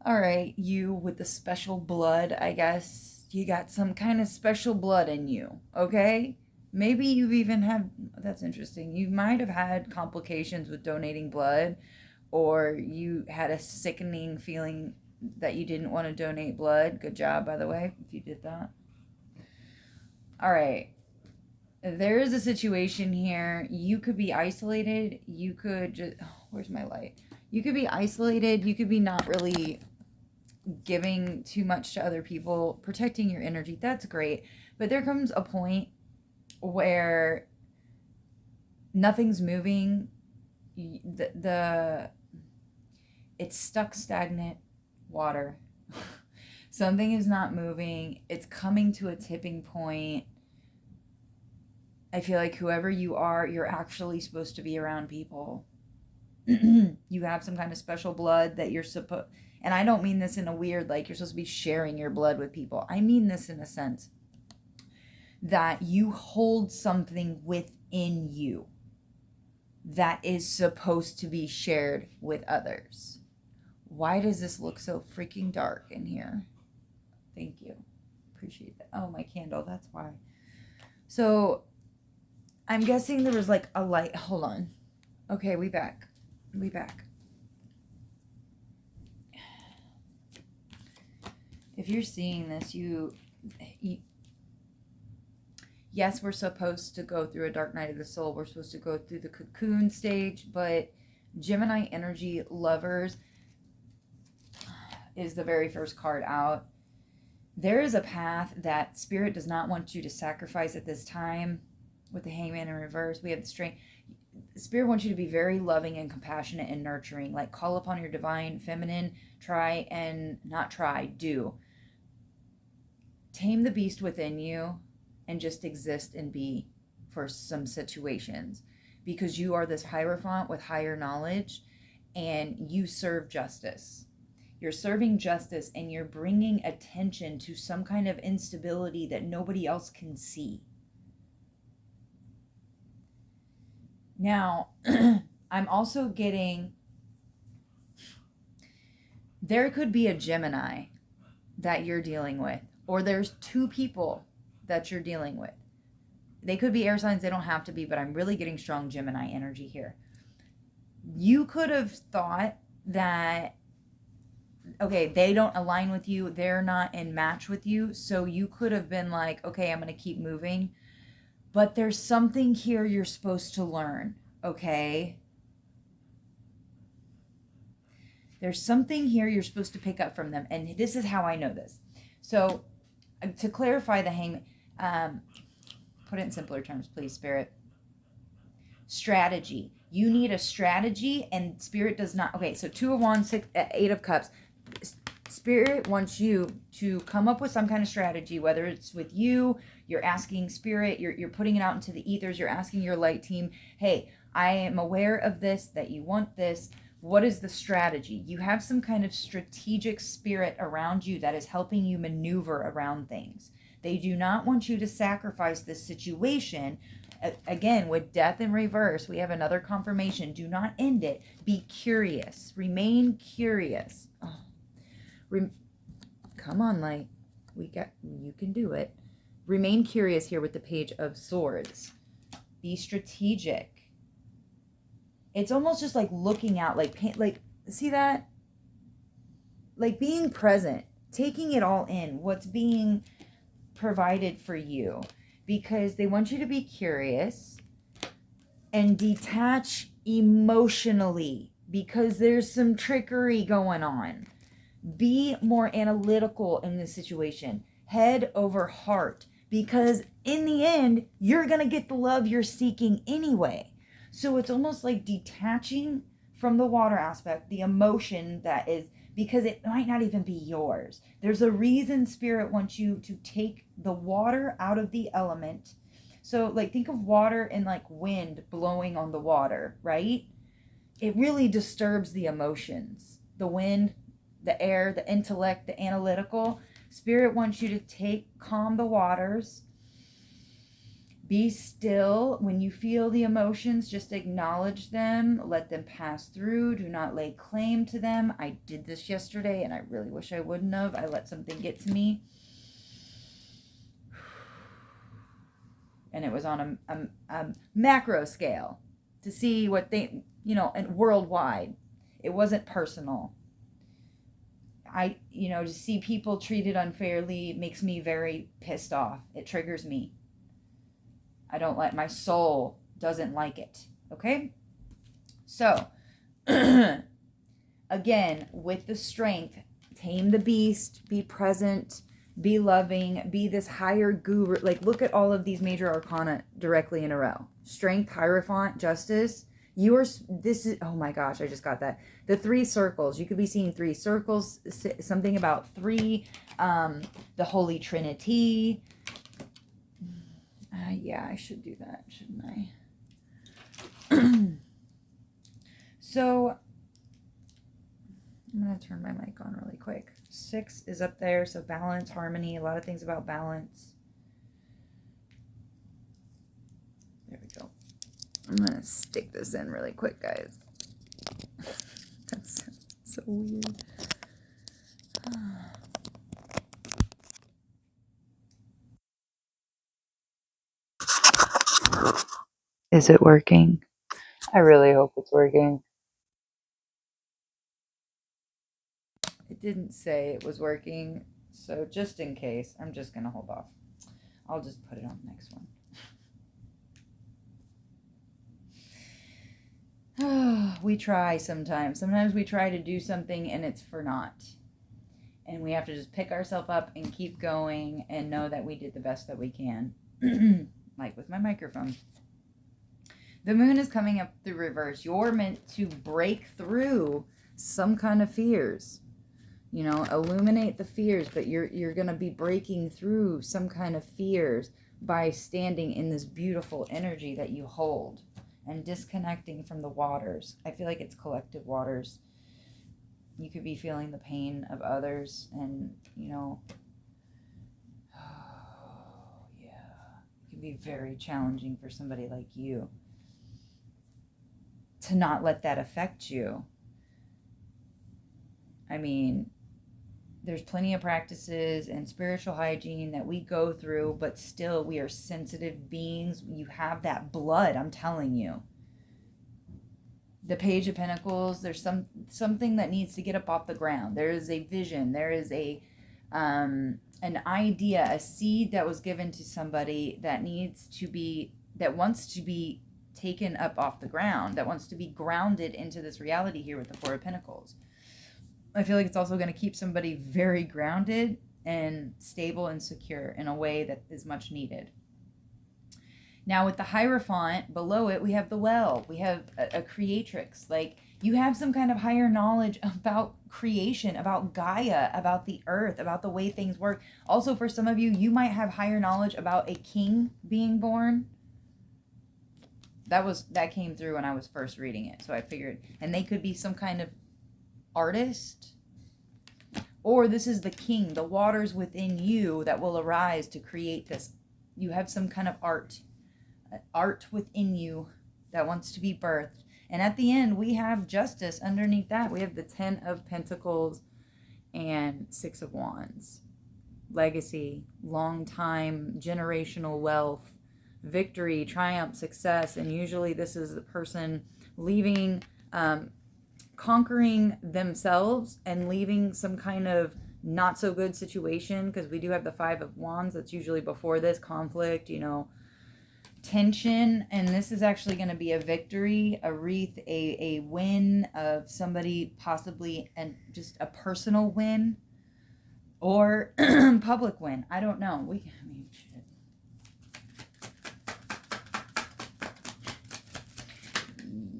All right, you with the special blood, I guess you got some kind of special blood in you, okay? Maybe you've even had, that's interesting. You might have had complications with donating blood, or you had a sickening feeling that you didn't want to donate blood. Good job, by the way, if you did that. All right. There is a situation here. You could be isolated. You could just, oh, where's my light? You could be isolated. You could be not really giving too much to other people, protecting your energy. That's great. But there comes a point where nothing's moving. The it's stuck stagnant water. Something is not moving. It's coming to a tipping point. I feel like whoever you are, you're actually supposed to be around people. You have some kind of special blood that you're supposed, and I don't mean this in a weird, like you're supposed to be sharing your blood with people. I mean this in a sense that you hold something within you that is supposed to be shared with others. Why does this look so freaking dark in here? Thank you. Appreciate that. Oh, my candle. That's why. So I'm guessing there was like a light. Hold on. Okay, we back. We back. If you're seeing this, you yes, we're supposed to go through a dark night of the soul. We're supposed to go through the cocoon stage, but Gemini energy lovers is the very first card out. There is a path that Spirit does not want you to sacrifice at this time. With the Hangman in reverse, we have the strength. Spirit wants you to be very loving and compassionate and nurturing. Like, call upon your divine feminine. Try and not try, do. Tame the beast within you and just exist and be for some situations, because you are this hierophant with higher knowledge and you serve justice. You're serving justice and you're bringing attention to some kind of instability that nobody else can see. Now, I'm also getting, there could be a Gemini that you're dealing with, or there's two people that you're dealing with. They could be air signs, they don't have to be, but I'm really getting strong Gemini energy here. You could have thought that, okay, they don't align with you, they're not in match with you, so you could have been like, okay, I'm going to keep moving. But there's something here you're supposed to learn, okay? There's something here you're supposed to pick up from them, and this is how I know this. So, to clarify the hangman, put it in simpler terms, please, Spirit. Strategy. You need a strategy, and Spirit does not. Okay, so 2 of Wands, 8 of Cups. Spirit wants you to come up with some kind of strategy, whether it's with you, you're asking Spirit, you're putting it out into the ethers, you're asking your light team, hey, I am aware of this, that you want this. What is the strategy? You have some kind of strategic spirit around you that is helping you maneuver around things. They do not want you to sacrifice this situation. Again, with death in reverse, we have another confirmation. Do not end it. Be curious. Remain curious. Oh. Come on, light. You can do it. Remain curious here with the Page of Swords. Be strategic. It's almost just like looking out, like see that? Like being present, taking it all in, what's being provided for you, because they want you to be curious and detach emotionally, because there's some trickery going on. Be more analytical in this situation, head over heart, because in the end, you're going to get the love you're seeking anyway. So it's almost like detaching from the water aspect, the emotion that is, because it might not even be yours. There's a reason Spirit wants you to take the water out of the element. So like think of water and like wind blowing on the water, right? It really disturbs the emotions. The wind, the air, the intellect, the analytical. Spirit wants you to calm the waters, Be still. When you feel the emotions, just acknowledge them. Let them pass through. Do not lay claim to them. I did this yesterday and I really wish I wouldn't have. I let something get to me. And it was on a macro scale to see what they, and worldwide. It wasn't personal. To see people treated unfairly makes me very pissed off. It triggers me. I don't like, my soul doesn't like it. Okay? So, again, with the strength, tame the beast, be present, be loving, be this higher guru. Like, look at all of these major arcana directly in a row. Strength, Hierophant, Justice. Oh my gosh, I just got that. The 3 circles. You could be seeing 3 circles, something about 3, the Holy Trinity. Yeah, I should do that, shouldn't I? So, I'm going to turn my mic on really quick. 6 is up there, so balance, harmony, a lot of things about balance. There we go. I'm going to stick this in really quick, guys. That's so weird. Is it working? I really hope it's working. It didn't say it was working, so just in case, I'm just going to hold off. I'll just put it on the next one. We try sometimes. Sometimes we try to do something and it's for naught. And we have to just pick ourselves up and keep going and know that we did the best that we can. Like with my microphone. The moon is coming up through reverse. You're meant to break through some kind of fears. Illuminate the fears, but you're going to be breaking through some kind of fears by standing in this beautiful energy that you hold and disconnecting from the waters. I feel like it's collective waters. You could be feeling the pain of others and, it can be very challenging for somebody like you to not let that affect you. I mean, there's plenty of practices and spiritual hygiene that we go through, but still we are sensitive beings. You have that blood, I'm telling you. The Page of Pentacles, there's something that needs to get up off the ground. There is a vision. There is an idea, a seed that was given to somebody that wants to be taken up off the ground, that wants to be grounded into this reality here with the Four of Pentacles. I feel like it's also going to keep somebody very grounded and stable and secure in a way that is much needed. Now with the Hierophant, below it, we have the well. We have a creatrix. Like, you have some kind of higher knowledge about creation, about Gaia, about the earth, about the way things work. Also, for some of you, you might have higher knowledge about a king being born. That came through when I was first reading it. So I figured, and they could be some kind of artist. Or this is the king, the waters within you that will arise to create this. You have some kind of art within you that wants to be birthed. And at the end, we have justice underneath that. We have the 10 of Pentacles and 6 of Wands. Legacy, long time, generational wealth, victory, triumph, success. And usually this is the person leaving, conquering themselves and leaving some kind of not so good situation, because we do have the 5 of Wands. That's usually before this conflict, tension, and this is actually going to be a victory, a wreath, a win of somebody, possibly, and just a personal win or public win. I don't know. Shit.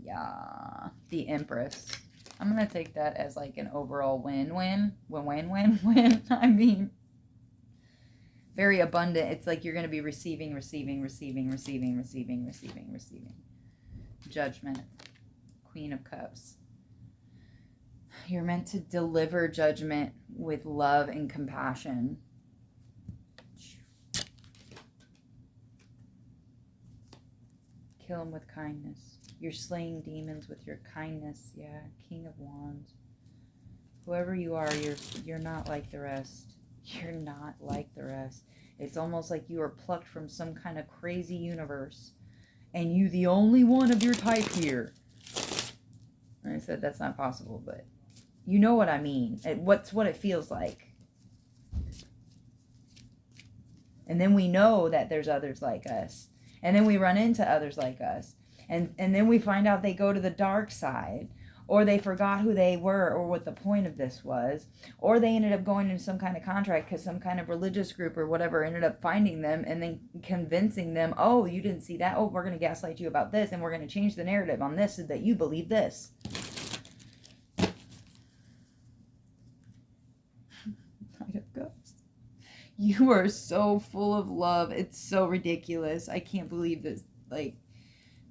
Yeah, the Empress. I'm going to take that as like an overall win-win. I mean, very abundant. It's like you're going to be receiving. Judgment. Queen of Cups. You're meant to deliver judgment with love and compassion. kill them with kindness. You're slaying demons with your kindness. Yeah, King of Wands. Whoever you are, you're not like the rest. You're not like the rest. It's almost like you are plucked from some kind of crazy universe, and you the only one of your type here. And I said that's not possible, but you know what I mean. What it feels like. And then we know that there's others like us. And then we run into others like us. And then we find out they go to the dark side. Or they forgot who they were or what the point of this was. Or they ended up going into some kind of contract because some kind of religious group or whatever ended up finding them and then convincing them, oh, you didn't see that? Oh, we're going to gaslight you about this and we're going to change the narrative on this so that you believe this. Knight of Cups. You are so full of love. It's so ridiculous. I can't believe this. Like,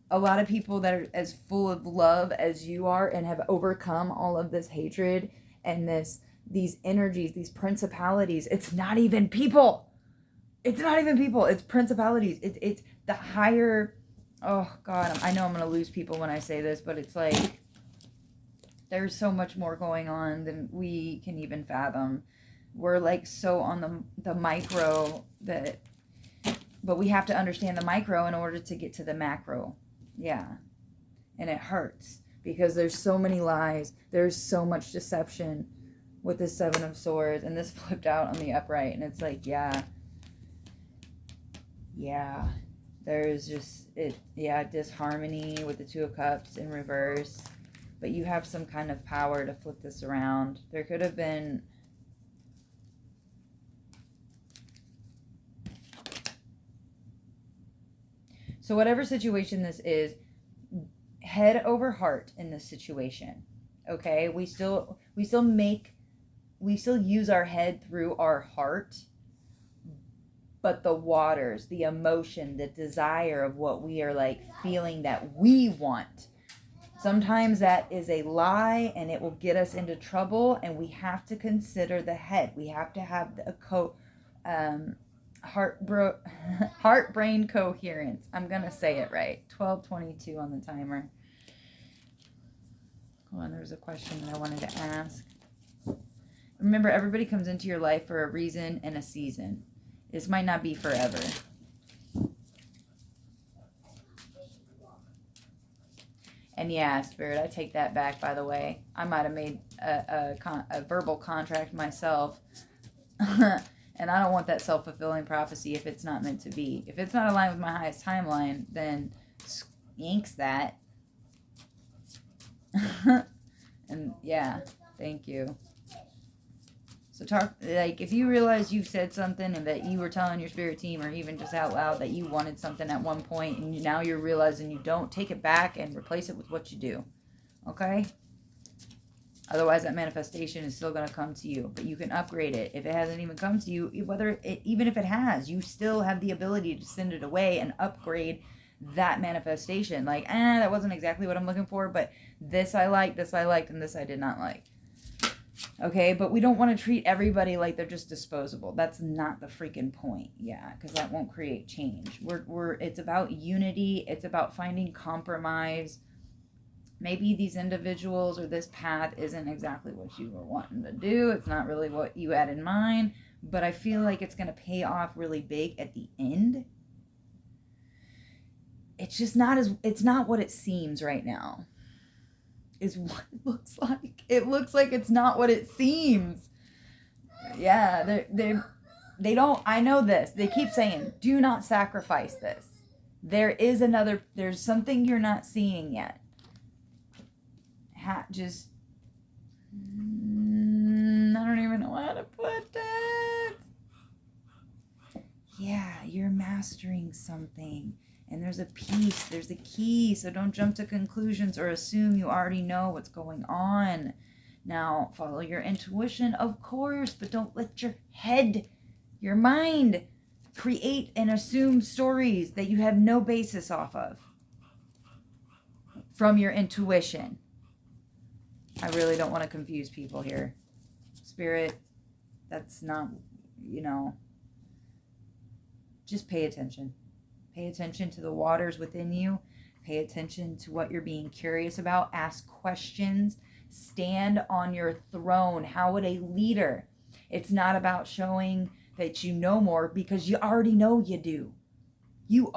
a lot of people that are as full of love as you are and have overcome all of this hatred and these energies, these principalities. It's not even people. It's not even people. It's principalities. It's the higher. Oh God, I know I'm gonna lose people when I say this, but it's like there's so much more going on than we can even fathom. We're like so on the micro but we have to understand the micro in order to get to the macro. Yeah. And it hurts because there's so many lies. There's so much deception with the Seven of Swords, and this flipped out on the upright, and it's like, yeah, there's just disharmony with the Two of Cups in reverse, but you have some kind of power to flip this around. There could have been so whatever situation this is, head over heart in this situation. Okay? We still use our head through our heart, but the waters, the emotion, the desire of what we are like feeling that we want. Sometimes that is a lie and it will get us into trouble, and we have to consider the head. We have to have heart-brain coherence. I'm going to say it right. 12:22 on the timer. Hold on, there was a question that I wanted to ask. Remember, everybody comes into your life for a reason and a season. This might not be forever. And yeah, Spirit, I take that back, by the way. I might have made a verbal contract myself. And I don't want that self-fulfilling prophecy if it's not meant to be. If it's not aligned with my highest timeline, then yanks that. And yeah, thank you. So if you realize you've said something and that you were telling your spirit team or even just out loud that you wanted something at one point and now you're realizing you don't, take it back and replace it with what you do. Okay? Otherwise, that manifestation is still going to come to you. But you can upgrade it. If it hasn't even come to you, even if it has, you still have the ability to send it away and upgrade that manifestation. Like, that wasn't exactly what I'm looking for, but this I liked, and this I did not like. Okay, but we don't want to treat everybody like they're just disposable. That's not the freaking point. Yeah, because that won't create change. It's about unity. It's about finding compromise. Maybe these individuals or this path isn't exactly what you were wanting to do. It's not really what you had in mind, but I feel like it's going to pay off really big at the end. It's just it's not what it seems right now. Is what it looks like. It looks like it's not what it seems. Yeah, they don't, I know this. They keep saying, do not sacrifice this. There's something you're not seeing yet. I don't even know how to put it. Yeah, you're mastering something. And there's a piece, there's a key. So don't jump to conclusions or assume you already know what's going on. Now, follow your intuition, of course, but don't let your head, your mind, create and assume stories that you have no basis off of from your intuition. I really don't want to confuse people here. Spirit, that's not, just pay attention. Pay attention to the waters within you. Pay attention to what you're being curious about. Ask questions. Stand on your throne. How would a leader? It's not about showing that you know more, because you already know you do. You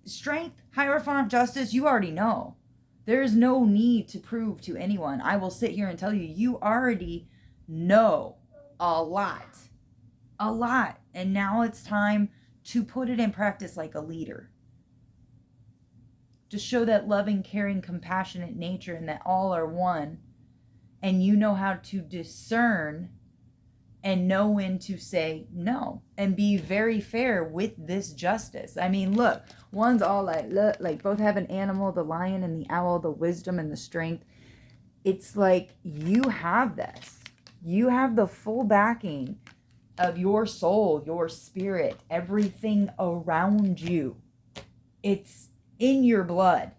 strength, hierophant, justice, you already know. There is no need to prove to anyone. I will sit here and tell you, you already know a lot. A lot. And now it's time to put it in practice like a leader. To show that loving, caring, compassionate nature, and that all are one. And you know how to discern and know when to say no, and be very fair with this justice. I mean, look, one's all like both have an animal, the lion and the owl, the wisdom and the strength. It's like, you have this. You have the full backing of your soul, your spirit, everything around you. It's in your blood,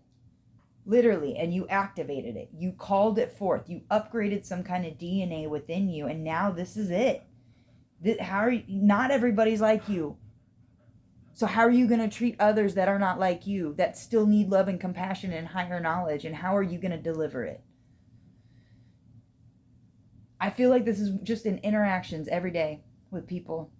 literally, and you activated it. You called it forth. You upgraded some kind of DNA within you, and now this is it. Not everybody's like you. So how are you going to treat others that are not like you, that still need love and compassion and higher knowledge, and how are you going to deliver it? I feel like this is just in interactions every day with people.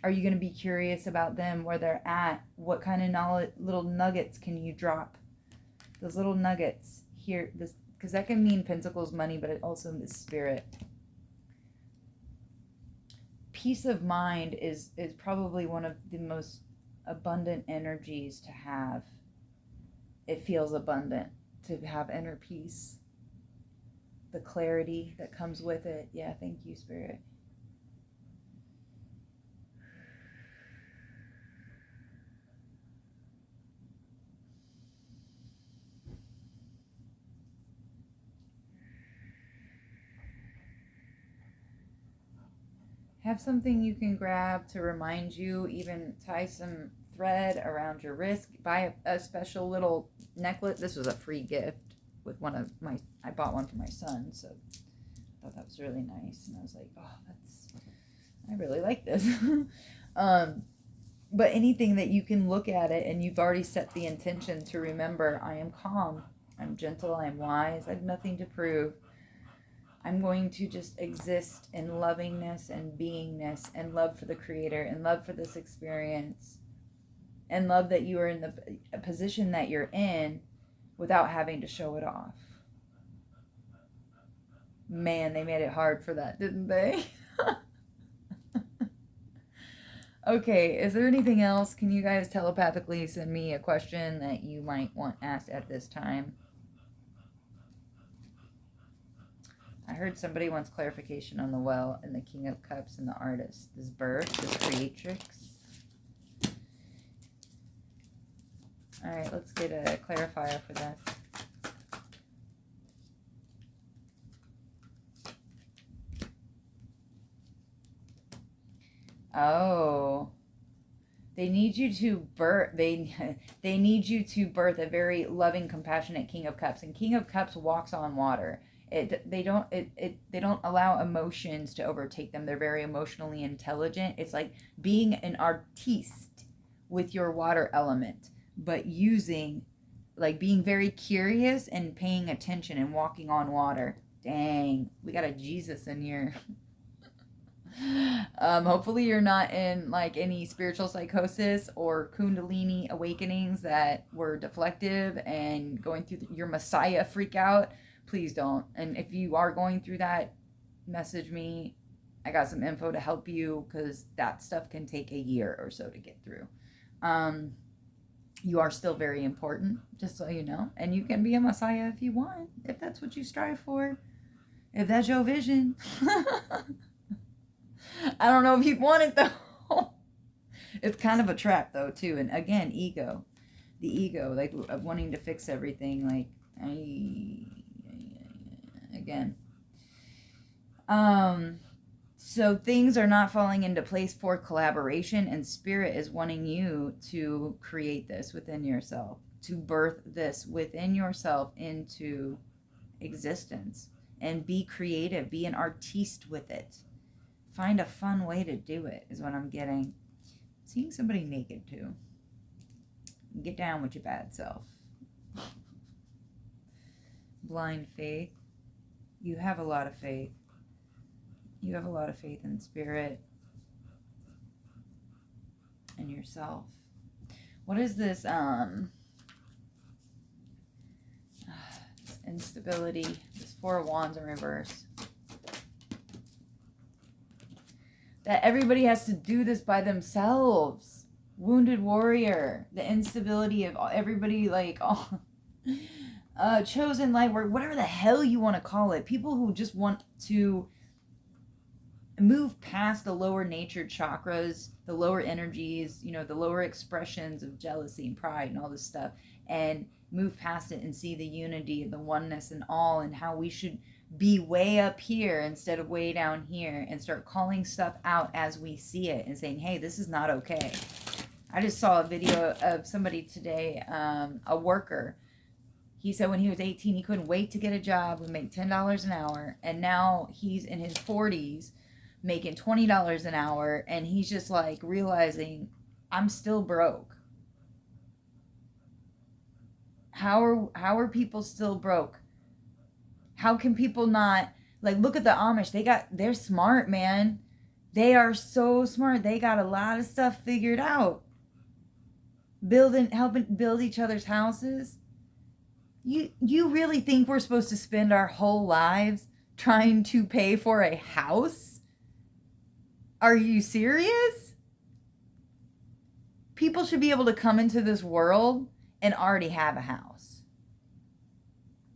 Are you going to be curious about them, where they're at? What kind of knowledge, little nuggets can you drop? Those little nuggets here, this, because that can mean pentacles, money, but it also the spirit. Peace of mind is probably one of the most abundant energies to have. It feels abundant to have inner peace. The clarity that comes with it. Yeah, thank you, Spirit. Have something you can grab to remind you, even tie some thread around your wrist. Buy a special little necklace. This was a free gift with one of my, I bought one for my son, so I thought that was really nice. And I was like, oh, I really like this. But anything that you can look at it and you've already set the intention to remember, I am calm, I'm gentle, I'm wise, I have nothing to prove. I'm going to just exist in lovingness and beingness and love for the Creator and love for this experience and love that you are in the position that you're in without having to show it off. Man, they made it hard for that, didn't they? Okay, is there anything else? Can you guys telepathically send me a question that you might want asked at this time? I heard somebody wants clarification on the well and the King of Cups and the artist. This birth, this creatrix. All right, let's get a clarifier for this. Oh, they need you to birth. They need you to birth a very loving, compassionate King of Cups, and King of Cups walks on water. They don't allow emotions to overtake them. They're very emotionally intelligent. It's like being an artiste with your water element, but using, like, being very curious and paying attention and walking on water. Dang, we got a Jesus in here. Hopefully you're not in like any spiritual psychosis or kundalini awakenings that were deflective and going through your Messiah freak out. Please don't. And if you are going through that, message me. I got some info to help you, because that stuff can take a year or so to get through. You are still very important, just so you know. And you can be a Messiah if you want, if that's what you strive for, if that's your vision. I don't know if you'd want it, though. It's kind of a trap, though, too. And again, ego. The ego, like, of wanting to fix everything. Like, again. So things are not falling into place for collaboration, and Spirit is wanting you to create this within yourself, to birth this within yourself into existence, and be creative, be an artiste with it. Find a fun way to do it is what I'm getting. Seeing somebody naked too. Get down with your bad self. Blind faith. You have a lot of faith. You have a lot of faith in spirit and yourself. What is this? Instability. This Four of Wands in reverse. That everybody has to do this by themselves. Wounded warrior. The instability of everybody, like, all, chosen light work, whatever the hell you want to call it. People who just want to move past the lower nature chakras, the lower energies, you know, the lower expressions of jealousy and pride and all this stuff, and move past it and see the unity and the oneness and all, and how we should be way up here instead of way down here, and start calling stuff out as we see it and saying, hey, this is not okay. I just saw a video of somebody today, a worker. He said when he was 18, he couldn't wait to get a job, would make $10 an hour, and now he's in his 40s making $20 an hour, and he's just like realizing, I'm still broke. How are people still broke? How can people not, like, look at the Amish. They're smart, man. They are so smart. They got a lot of stuff figured out. Helping build each other's houses. You really think we're supposed to spend our whole lives trying to pay for a house? Are you serious? People should be able to come into this world and already have a house.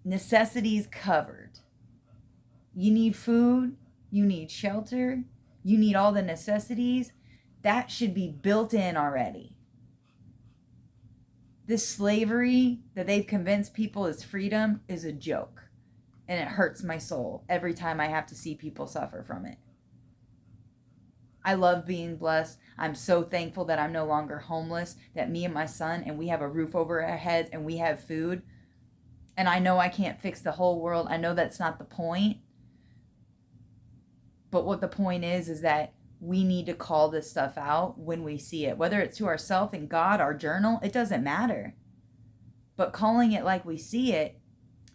Necessities covered. You need food, you need shelter, you need all the necessities. That should be built in already. This slavery that they've convinced people is freedom is a joke. And it hurts my soul every time I have to see people suffer from it. I love being blessed. I'm so thankful that I'm no longer homeless, that me and my son, and we have a roof over our heads and we have food. And I know I can't fix the whole world. I know that's not the point. But what the point is that we need to call this stuff out when we see it. Whether it's to ourselves and God, our journal, it doesn't matter. But calling it like we see it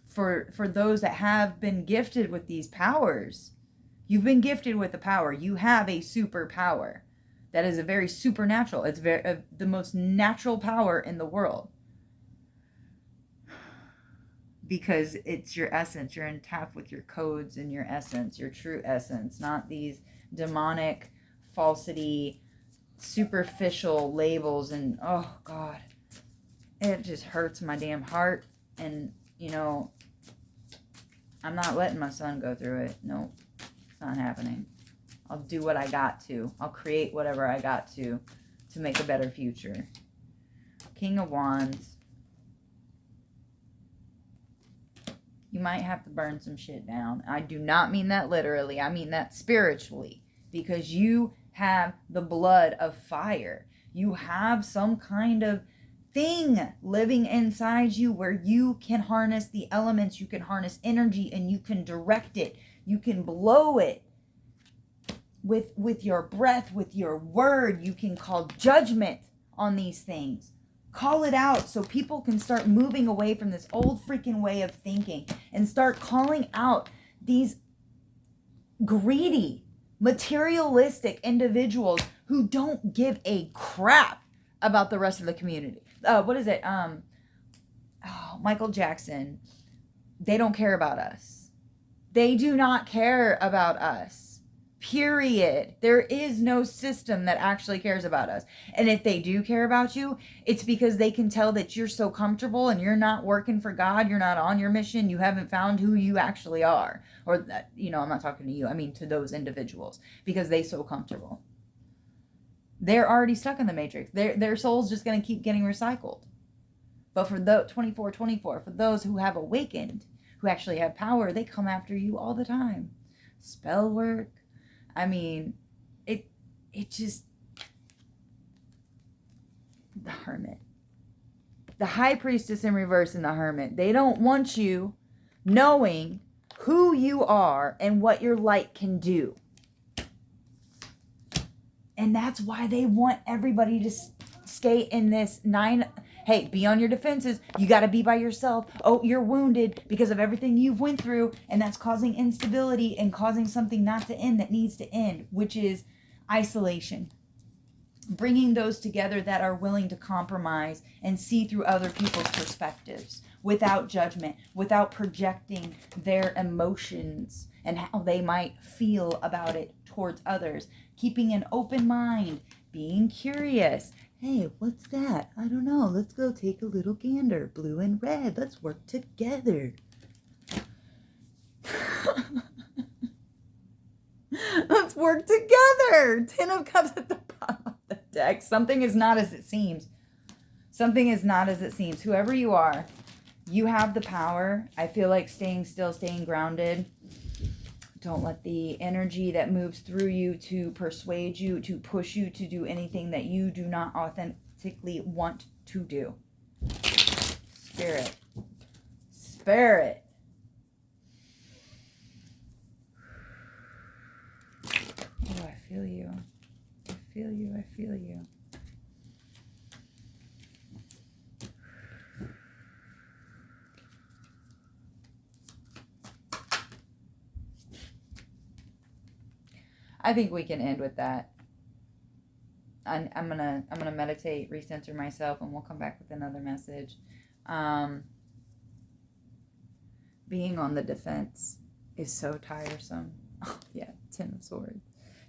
for those that have been gifted with these powers. You've been gifted with a power. You have a superpower that is a very supernatural. It's the most natural power in the world. Because it's your essence. You're in tap with your codes and your essence, your true essence, not these demonic, falsity, superficial labels. And oh God, it just hurts my damn heart. And you know, I'm not letting my son go through it. Nope, it's not happening. I'll do what I got to. I'll create whatever I got to make a better future. King of Wands. You might have to burn some shit down. I do not mean that literally. I mean that spiritually. Because you have the blood of fire. You have some kind of thing living inside you where you can harness the elements. You can harness energy and you can direct it. You can blow it. With your breath, with your word. You can call judgment on these things. Call it out so people can start moving away from this old freaking way of thinking and start calling out these greedy, materialistic individuals who don't give a crap about the rest of the community. What is it? Michael Jackson. They don't care about us. They do not care about us. Period. There is no system that actually cares about us. And if they do care about you, it's because they can tell that you're so comfortable and you're not working for God. You're not on your mission. You haven't found who you actually are. Or, I'm not talking to you. I mean to those individuals. Because they're so comfortable. They're already stuck in the matrix. Their soul's just going to keep getting recycled. But for the 24, for those who have awakened, who actually have power, they come after you all the time. Spell work. I mean, it just, the Hermit. The High Priestess in reverse and the Hermit. They don't want you knowing who you are and what your light can do. And that's why they want everybody to stay in this Hey, be on your defenses. You got to be by yourself. Oh, you're wounded because of everything you've went through, and that's causing instability and causing something not to end that needs to end, which is isolation. Bringing those together that are willing to compromise and see through other people's perspectives without judgment, without projecting their emotions and how they might feel about it towards others. Keeping an open mind, being curious. Hey, what's that? I don't know. Let's go take a little gander. Blue and red. Let's work together. Let's work together. 10 of Cups at the bottom of the deck. Something is not as it seems. Something is not as it seems. Whoever you are, you have the power. I feel like staying still, staying grounded. Don't let the energy that moves through you to persuade you, to push you to do anything that you do not authentically want to do. Spirit. Spirit. Oh, I feel you. I feel you. I feel you. I think we can end with that. I'm gonna meditate, recenter myself, and we'll come back with another message. Being on the defense is so tiresome. Oh, yeah, 10 of Swords.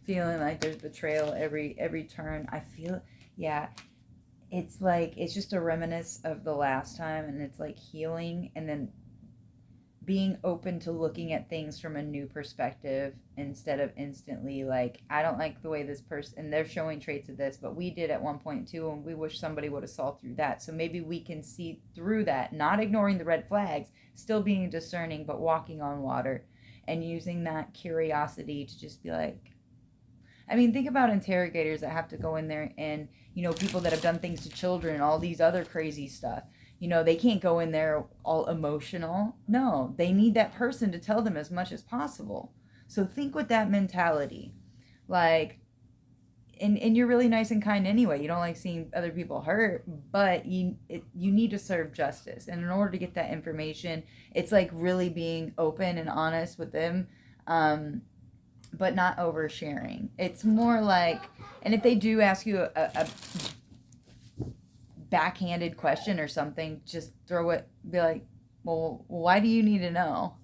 Feeling like there's betrayal every turn. I feel, yeah, it's like it's just a reminiscence of the last time, and it's like healing, and then being open to looking at things from a new perspective instead of instantly like, I don't like the way this person, and they're showing traits of this, but we did at one point too, and we wish somebody would have saw through that. So maybe we can see through that, not ignoring the red flags, still being discerning, but walking on water and using that curiosity to just be like, I mean, think about interrogators that have to go in there and, you know, people that have done things to children and all these other crazy stuff. You know, they can't go in there all emotional. No, they need that person to tell them as much as possible. So think with that mentality. Like, and you're really nice and kind anyway. You don't like seeing other people hurt, but you need to serve justice. And in order to get that information, it's like really being open and honest with them, but not oversharing. It's more like, and if they do ask you a backhanded question or something, just throw it, be like, well, why do you need to know?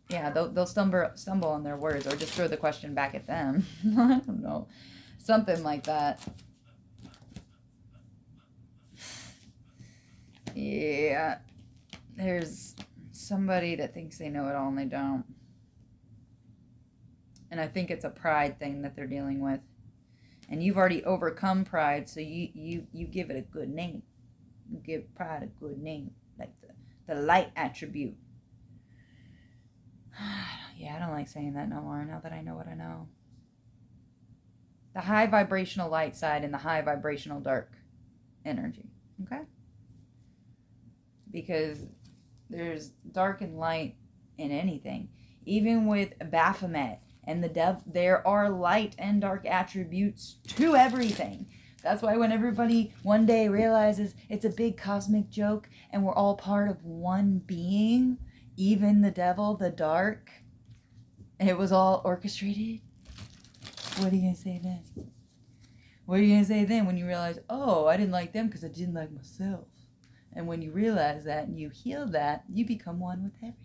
Yeah, they'll stumble on their words, or just throw the question back at them. I don't know, something like that. Yeah, there's somebody that thinks they know it all and they don't, and I think it's a pride thing that they're dealing with. And you've already overcome pride, so you give it a good name. You give pride a good name, like the light attribute. Yeah, I don't like saying that no more, now that I know what I know. The high vibrational light side and the high vibrational dark energy, okay? Because there's dark and light in anything. Even with Baphomet and the devil, there are light and dark attributes to everything. That's why when everybody one day realizes it's a big cosmic joke and we're all part of one being, even the devil, the dark, it was all orchestrated. What are you going to say then? What are you going to say then when you realize, oh, I didn't like them because I didn't like myself? And when you realize that and you heal that, you become one with everything.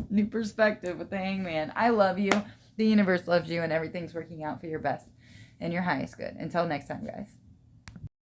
New perspective with the Hangman. I love you. The universe loves you, and everything's working out for your best and your highest good. Until next time, guys.